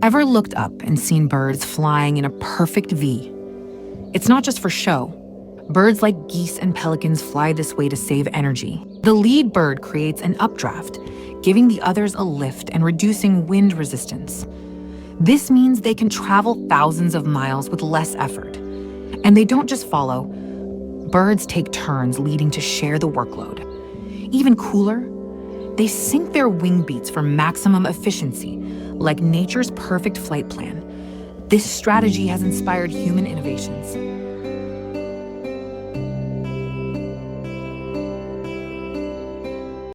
Ever looked up and seen birds flying in a perfect V? It's not just for show. Birds like geese and pelicans fly this way to save energy. The lead bird creates an updraft, giving the others a lift and reducing wind resistance. This means they can travel thousands of miles with less effort. And they don't just follow. Birds take turns leading to share the workload. Even cooler, they sync their wing beats for maximum efficiency, like nature's perfect flight plan. This strategy has inspired human innovations.